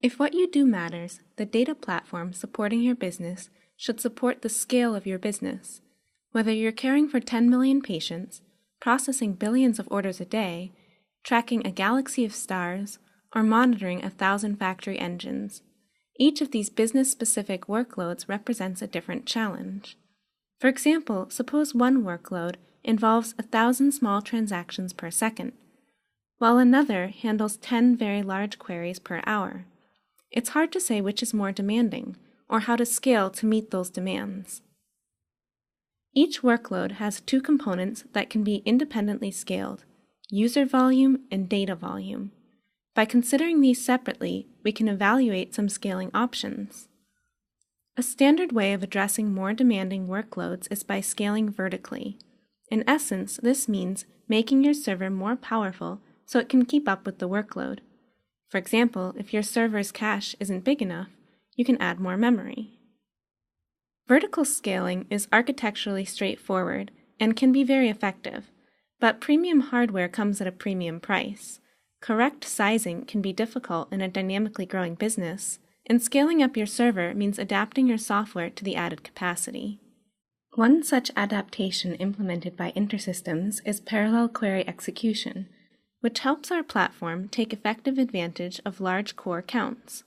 If what you do matters, the data platform supporting your business should support the scale of your business. Whether you're caring for 10 million patients, processing billions of orders a day, tracking a galaxy of stars, or monitoring 1,000 factory engines, each of these business-specific workloads represents a different challenge. For example, suppose one workload involves 1,000 small transactions per second, while another handles 10 very large queries per hour. It's hard to say which is more demanding, or how to scale to meet those demands. Each workload has two components that can be independently scaled: user volume and data volume. By considering these separately, we can evaluate some scaling options. A standard way of addressing more demanding workloads is by scaling vertically. In essence, this means making your server more powerful so it can keep up with the workload. For example, if your server's cache isn't big enough, you can add more memory. Vertical scaling is architecturally straightforward and can be very effective, but premium hardware comes at a premium price. Correct sizing can be difficult in a dynamically growing business, and scaling up your server means adapting your software to the added capacity. One such adaptation implemented by InterSystems is parallel query execution, which helps our platform take effective advantage of large core counts.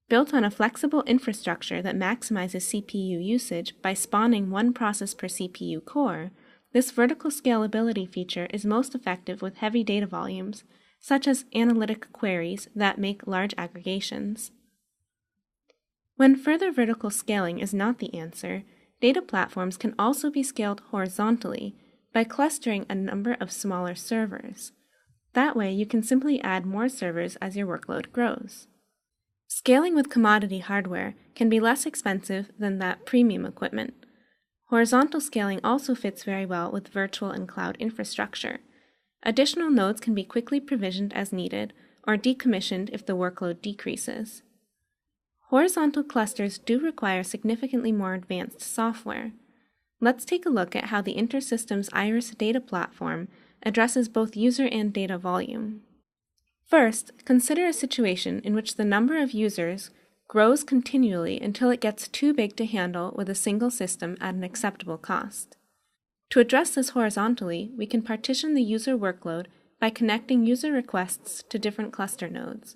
Built on a flexible infrastructure that maximizes CPU usage by spawning one process per CPU core, this vertical scalability feature is most effective with heavy data volumes, such as analytic queries that make large aggregations. When further vertical scaling is not the answer, data platforms can also be scaled horizontally by clustering a number of smaller servers. That way, you can simply add more servers as your workload grows. Scaling with commodity hardware can be less expensive than that premium equipment. Horizontal scaling also fits very well with virtual and cloud infrastructure. Additional nodes can be quickly provisioned as needed or decommissioned if the workload decreases. Horizontal clusters do require significantly more advanced software. Let's take a look at how the InterSystems IRIS Data Platform addresses both user and data volume. First, consider a situation in which the number of users grows continually until it gets too big to handle with a single system at an acceptable cost. To address this horizontally, we can partition the user workload by connecting user requests to different cluster nodes.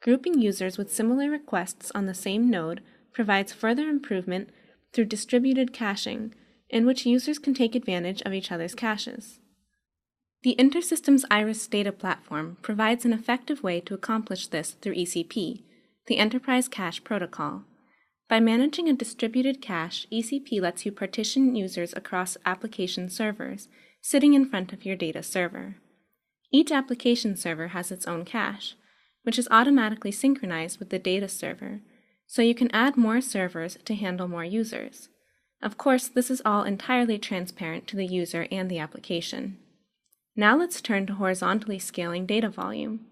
Grouping users with similar requests on the same node provides further improvement through distributed caching, in which users can take advantage of each other's caches. The InterSystems IRIS Data Platform provides an effective way to accomplish this through ECP, the Enterprise Cache Protocol. By managing a distributed cache, ECP lets you partition users across application servers, sitting in front of your data server. Each application server has its own cache, which is automatically synchronized with the data server, so you can add more servers to handle more users. Of course, this is all entirely transparent to the user and the application. Now let's turn to horizontally scaling data volume.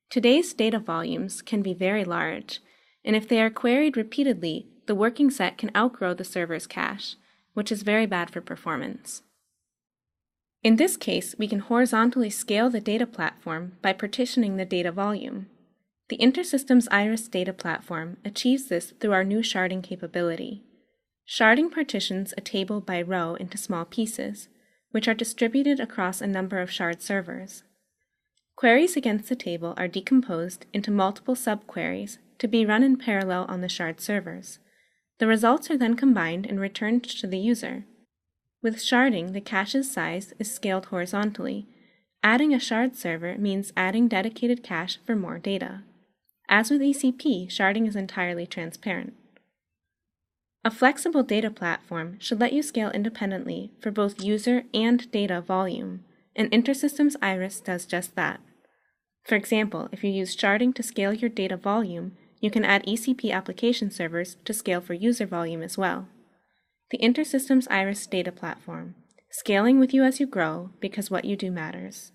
Today's data volumes can be very large, and if they are queried repeatedly, the working set can outgrow the server's cache, which is very bad for performance. In this case, we can horizontally scale the data platform by partitioning the data volume. The InterSystems IRIS Data Platform achieves this through our new sharding capability. Sharding partitions a table by row into small pieces, which are distributed across a number of shard servers. Queries against the table are decomposed into multiple subqueries to be run in parallel on the shard servers. The results are then combined and returned to the user. With sharding, the cache's size is scaled horizontally. Adding a shard server means adding dedicated cache for more data. As with ECP, sharding is entirely transparent. A flexible data platform should let you scale independently for both user and data volume, and InterSystems IRIS does just that. For example, if you use sharding to scale your data volume, you can add ECP application servers to scale for user volume as well. The InterSystems IRIS Data Platform, scaling with you as you grow because what you do matters.